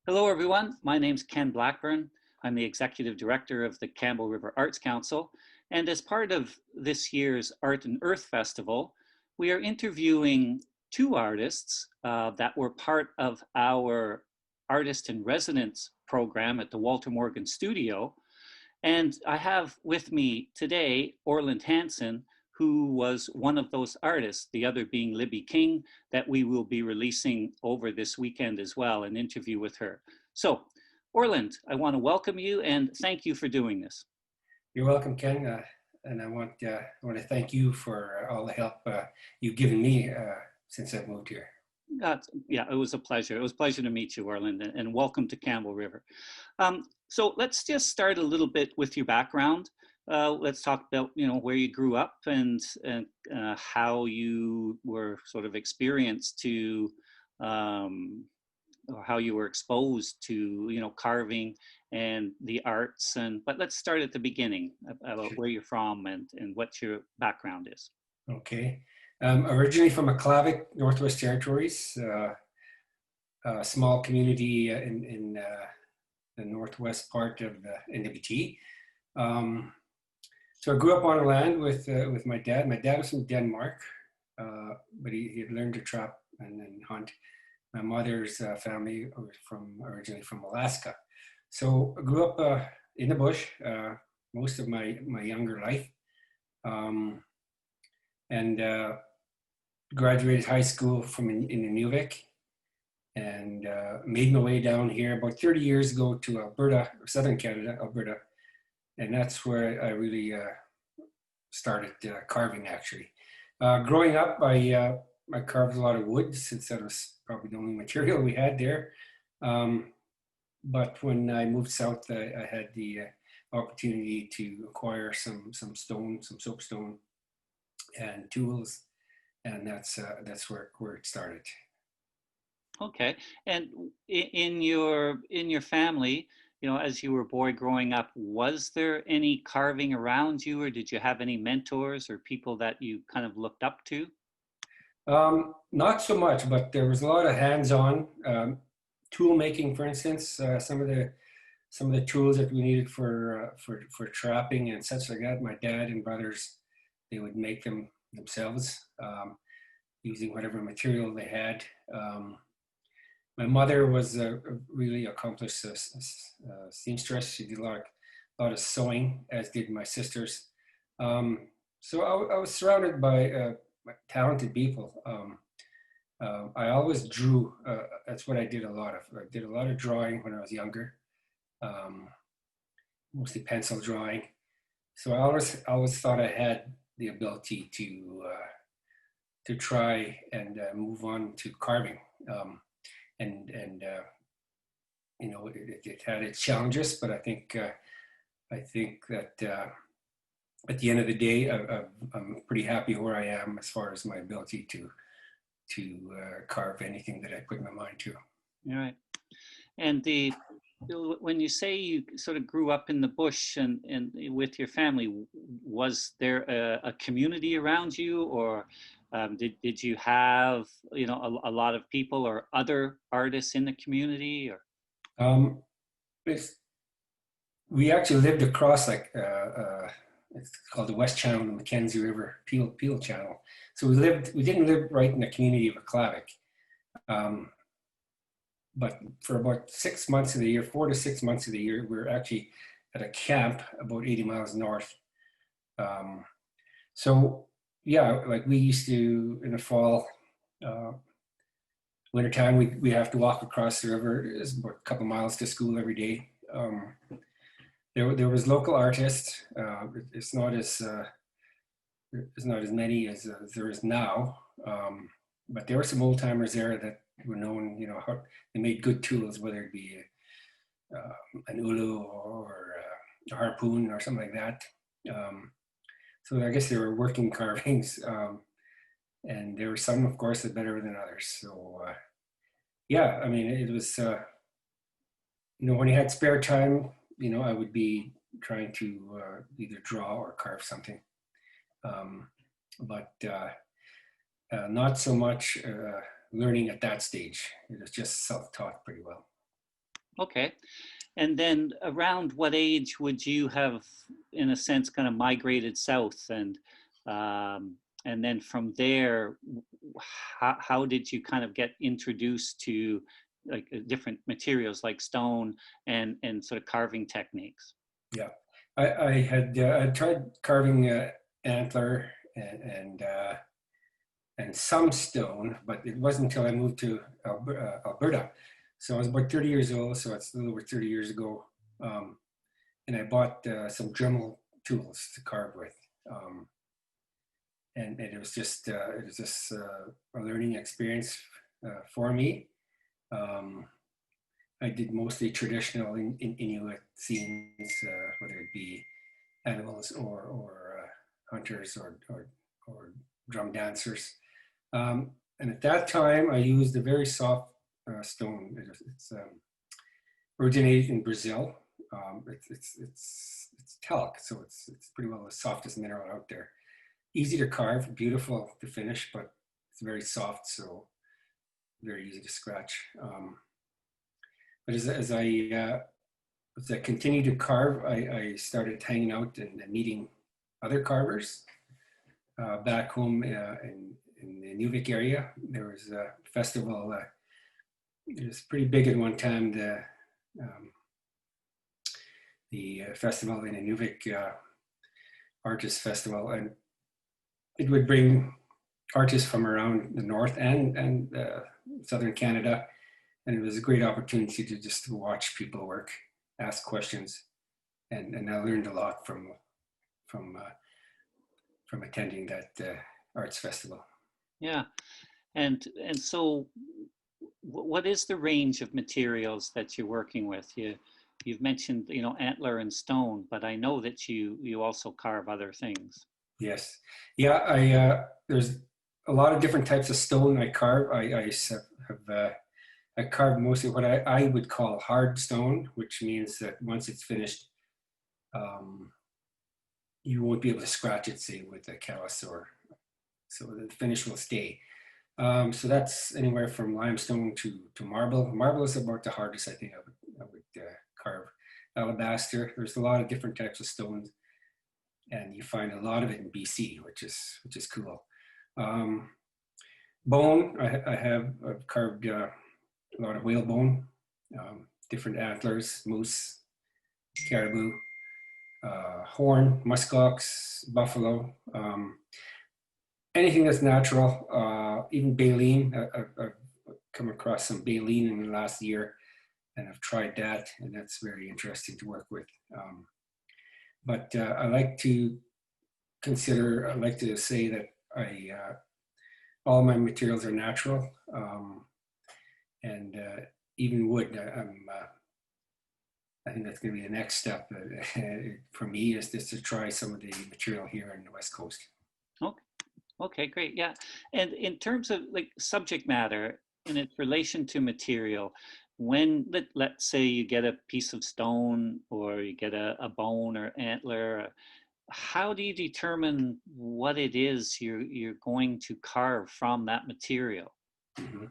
Hello, everyone. My name's Ken Blackburn. I'm the Executive Director of the Campbell River Arts Council. And as part of this year's Art and Earth Festival, we are interviewing two artists that were part of our Artist in Residence program at the Walter Morgan Studio. And I have with me today Orland Hansen, who was one of those artists, the other being Libby King, that we will be releasing over this weekend as well, an interview with her. So, Orland, I want to welcome you and thank you for doing this. You're welcome, Ken, and I want to thank you for all the help you've given me since I've moved here. Yeah, it was a pleasure. It was a pleasure to meet you, Orland, and welcome to Campbell River. So let's just start a little bit with your background. Let's talk about where you grew up and how you were sort of experienced to or how you were exposed to carving and the arts. But let's start at the beginning about where you're from and what your background is. Okay. Originally from Aklavik, Northwest Territories, a small community in the northwest part of Inuvialuit. So I grew up on land with my dad. My dad was from Denmark, but he had learned to trap and hunt. My mother's family was originally from Alaska. So I grew up in the bush most of my younger life, and graduated high school from in Inuvik, and made my way down here about 30 years ago to Alberta, southern Canada, Alberta, and that's where I really started carving. Actually, growing up, I carved a lot of wood since that was probably the only material we had there. But when I moved south, I had the opportunity to acquire some stone, some soapstone, and tools, and that's where it started. Okay, and in your family, as you were a boy growing up, was there any carving around you, or did you have any mentors or people that you kind of looked up to? Not so much, but there was a lot of hands-on tool making. For instance, some of the tools that we needed for trapping and such like that. My dad and brothers, they would make them themselves using whatever material they had. My mother was a really accomplished seamstress. She did a lot of sewing, as did my sisters. So I was surrounded by talented people. I always drew. That's what I did a lot of. I did a lot of drawing when I was younger, mostly pencil drawing. So I always thought I had the ability to try and move on to carving. And it had its challenges, but I think that at the end of the day, I'm pretty happy where I am as far as my ability to carve anything that I put my mind to. All right. And when you say you sort of grew up in the bush and with your family, was there a community around you, or did you have a lot of people or other artists in the community, or? Um, we actually lived across it's called the West Channel, the Mackenzie River, Peel Channel. So we didn't live right in the community of Aklavik. But for about 6 months of the year, 4 to 6 months of the year, we were actually at a camp about 80 miles north. So yeah, like we used to in the fall, wintertime, we have to walk across the river. It's about a couple miles to school every day. There was local artists. It's not as many as there is now, but there were some old timers there that were known. How they made good tools, whether it be an ulu or a harpoon or something like that. So I guess they were working carvings, and there were some, of course, that better than others. So yeah, I mean, it was when you had spare time, I would be trying to either draw or carve something, but not so much learning at that stage. It was just self-taught pretty well. Okay. And then around what age would you have, in a sense, kind of migrated south, and then from there, how did you kind of get introduced to like different materials like stone and sort of carving techniques? Yeah, I had I tried carving antler and some stone, but it wasn't until I moved to Alberta. So I was about 30 years old, so it's a little over 30 years ago. Um, and I bought some Dremel tools to carve with. Um, and it was just a learning experience for me. Um, I did mostly traditional Inuit scenes, whether it be animals or hunters or drum dancers. And at that time, I used a very soft stone. It's originated in Brazil. It's talc, so it's pretty well the softest mineral out there. Easy to carve, beautiful to finish, but it's very soft, so very easy to scratch. But as I continued to carve, I started hanging out and meeting other carvers back home in the Inuvik area. There was a festival. It was pretty big at one time. The festival in Inuvik Artist Festival, and it would bring artists from around the north and southern Canada, and it was a great opportunity to just watch people work, ask questions, and I learned a lot from attending that arts festival. Yeah. And so what is the range of materials that you're working with? You've mentioned, antler and stone, but I know that you also carve other things. Yes, yeah. There's a lot of different types of stone I carve. I carve mostly what I would call hard stone, which means that once it's finished, um, you won't be able to scratch it, say, with a callus, or so the finish will stay. So that's anywhere from limestone to marble. Marble is about the hardest I think I would carve. Alabaster. There's a lot of different types of stones, and you find a lot of it in BC, which is cool. Um, Bone. I've carved a lot of whale bone, different antlers, moose, caribou, horn, muskox, buffalo. Anything that's natural, even baleen. I've come across some baleen in the last year, and I've tried that, and that's very interesting to work with. But I like to say that all my materials are natural, and even wood. I think that's going to be the next step for me, is just to try some of the material here in the West Coast. Okay. Okay, great. Yeah. And in terms of like subject matter in its relation to material, when let's say you get a piece of stone or you get a bone or antler, how do you determine what it is you're going to carve from that material? Mm-hmm.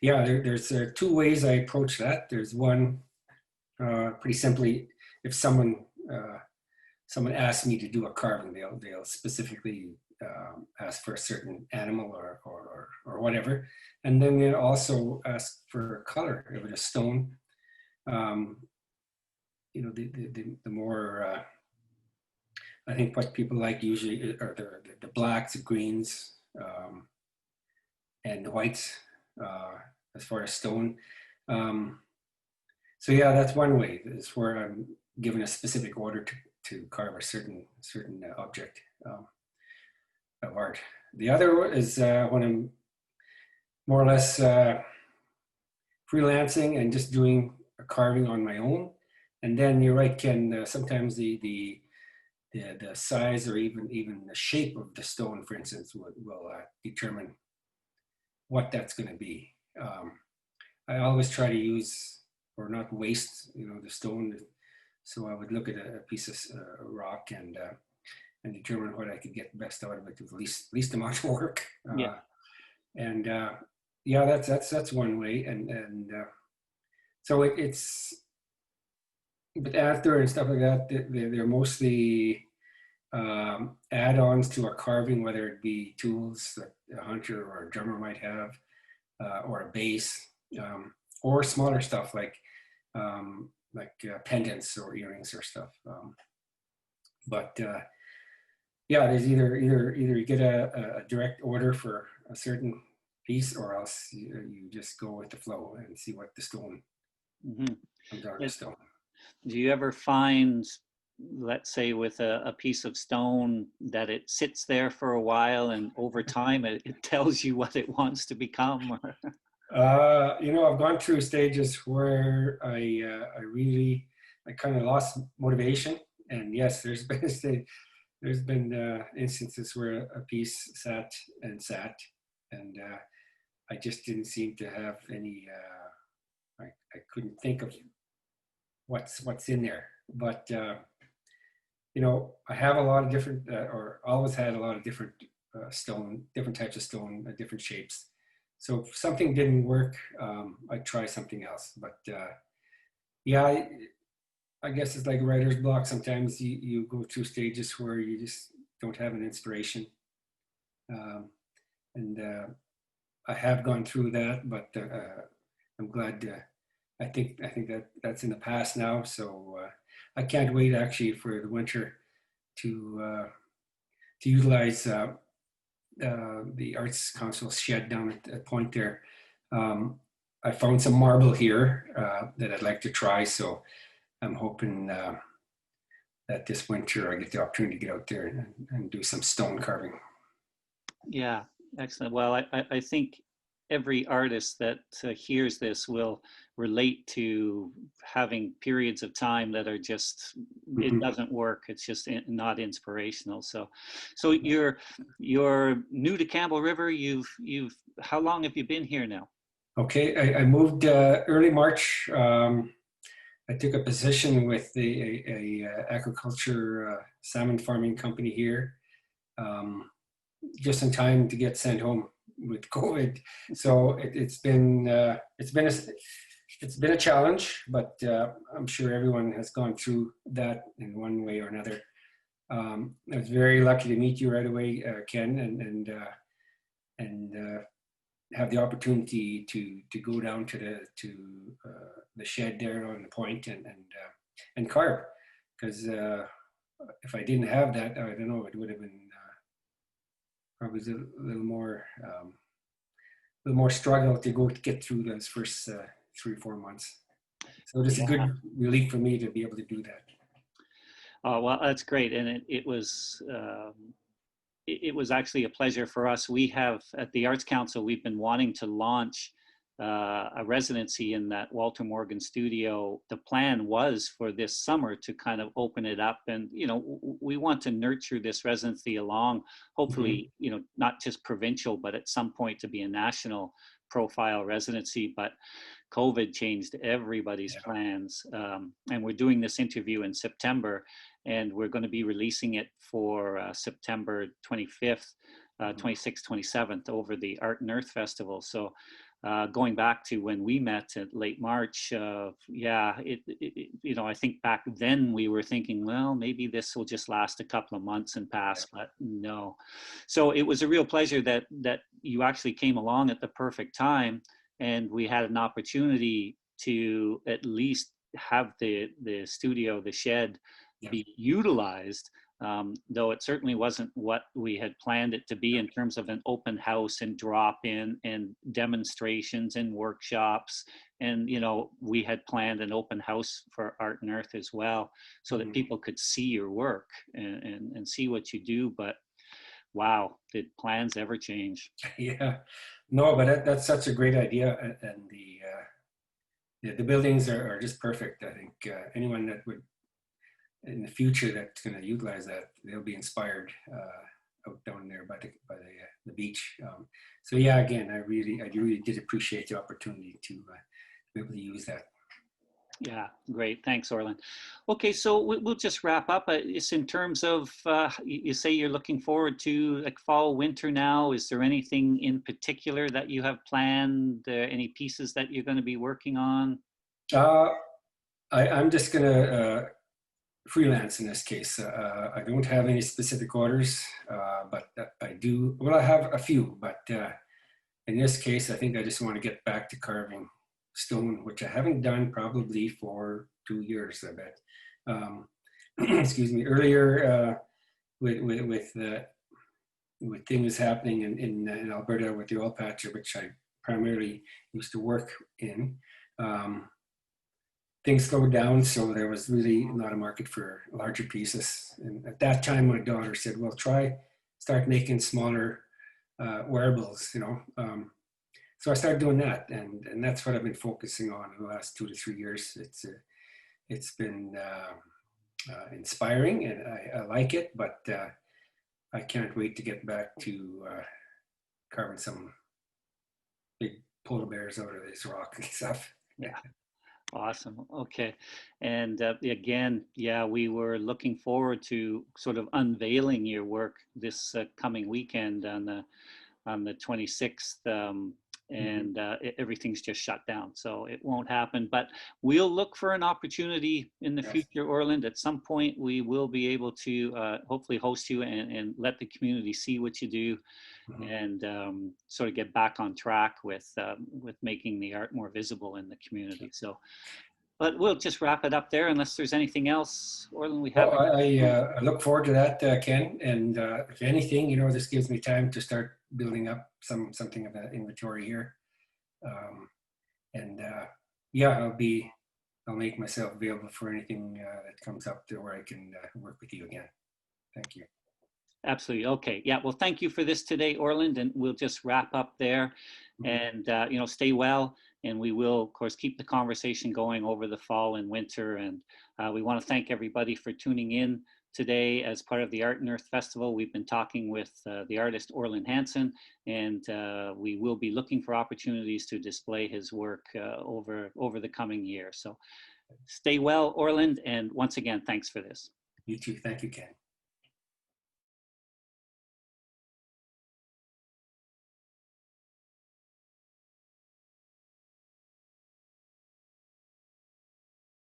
Yeah, there's two ways I approach that. There's one, pretty simply, if someone asks me to do a carving, they'll specifically ask for a certain animal or whatever, and then they also ask for color. If it's a stone, um, the more I think what people like usually are the blacks, the greens, and the whites, as far as stone. Um, so yeah, that's one way. Is where I'm given a specific order to carve a certain object of art. The other is when I'm more or less freelancing and just doing a carving on my own. And then you're right, Ken. Sometimes the size or even the shape of the stone, for instance, will determine what that's going to be. I always try to use or not waste, the stone. So I would look at a piece of rock and determine what I could get best out of it with least amount of work. Yeah. And yeah, that's one way. And so it's but antler and stuff like that, they're mostly add-ons to a carving, whether it be tools that a hunter or a drummer might have, or a bass, or smaller stuff like pendants or earrings or stuff. But yeah, there's either you get a direct order for a certain piece, or else you just go with the flow and see what the stone Mm-hmm. comes out of the stone. Do you ever find, let's say, with a piece of stone that it sits there for a while and over time it tells you what it wants to become? I've gone through stages where I kind of lost motivation, and yes, there's been instances where a piece sat, and I just didn't seem to have any. I couldn't think of what's in there, but I have a lot of different, or always had a lot of different different types of stone, different shapes. So if something didn't work, I'd try something else. But yeah, I guess it's like writer's block. Sometimes you go through stages where you just don't have an inspiration. And I have gone through that, but I'm glad. I think that's in the past now. So I can't wait actually for the winter to utilize the Arts Council shed down at Point there. I found some marble here that I'd like to try. So I'm hoping that this winter I get the opportunity to get out there and do some stone carving. Yeah, excellent. Well, I think every artist that hears this will relate to having periods of time that are just, it doesn't work. It's just not inspirational. So you're new to Campbell River. How long have you been here now? Okay, I moved early March. I took a position with a aquaculture salmon farming company here, just in time to get sent home with COVID. So it's been a challenge, but I'm sure everyone has gone through that in one way or another. I was very lucky to meet you right away, Ken, and have the opportunity to go down to the shed there on the point and carve, because if I didn't have that, I don't know, it would have been probably a little more struggle to get through those first 3-4 months. So it's a good relief for me to be able to do that. Oh, well, that's great, and it was actually a pleasure for us. We have at the Arts Council, we've been wanting to launch a residency in that Walter Morgan studio. The plan was for this summer to kind of open it up, and we want to nurture this residency along, hopefully, not just provincial, but at some point to be a national profile residency. But COVID changed everybody's plans, and we're doing this interview in September, and we're going to be releasing it for September 25th, 26th, 27th over the Art and Earth Festival. So going back to when we met at late March, I think back then we were thinking, well, maybe this will just last a couple of months and pass, but no. So it was a real pleasure that you actually came along at the perfect time, and we had an opportunity to at least have the studio, the shed, be utilized, though it certainly wasn't what we had planned it to be in terms of an open house and drop-in and demonstrations and workshops. And, we had planned an open house for Art and Earth as well, so that people could see your work and see what you do. But wow, did plans ever change? Yeah, no, but that's such a great idea. And the buildings are just perfect. I think anyone that would in the future that's going to utilize that, they'll be inspired out down there by the beach. So yeah, again, I really did appreciate the opportunity to be able to use that. Yeah, great. Thanks, Orland. Okay, so we'll just wrap up. It's in terms of, you say you're looking forward to like fall, winter now. Is there anything in particular that you have planned? Any pieces that you're going to be working on? I'm just gonna freelance in this case. I don't have any specific orders, but I do. Well, I have a few, but in this case, I think I just want to get back to carving stone, which I haven't done probably for 2 years, I bet. Um, excuse me. Earlier, with things happening in Alberta with the oil patch, which I primarily used to work in. Um, Things slowed down, so there was really not a market for larger pieces. And at that time, my daughter said, "Well, start making smaller wearables," you know. So I started doing that, and that's what I've been focusing on in the last 2 to 3 years. It's been inspiring, and I like it, but I can't wait to get back to carving some big polar bears out of this rock and stuff. Yeah. Awesome. Okay. And again, yeah, we were looking forward to sort of unveiling your work this coming weekend on the 26th. Mm-hmm. And everything's just shut down, so it won't happen. But we'll look for an opportunity in the Yes. future, Orland. At some point, we will be able to hopefully host you and let the community see what you do, Mm-hmm. and sort of get back on track with making the art more visible in the community. So, but we'll just wrap it up there unless there's anything else, Orland, we Well, haven't. I look forward to that, Ken. And if anything, you know, this gives me time to start building up something of an inventory here. Um, and yeah, I'll make myself available for anything that comes up to where I can work with you again. Thank you. Absolutely. Okay. Yeah. Well, thank you for this today, Orland, and we'll just wrap up there. Mhm. And stay well, and we will, of course, keep the conversation going over the fall and winter. And we want to thank everybody for tuning in today as part of the Art and Earth Festival. We've been talking with the artist Orland Hansen, and we will be looking for opportunities to display his work over the coming year. So stay well, Orland, and once again, thanks for this. You too. Thank you, Ken.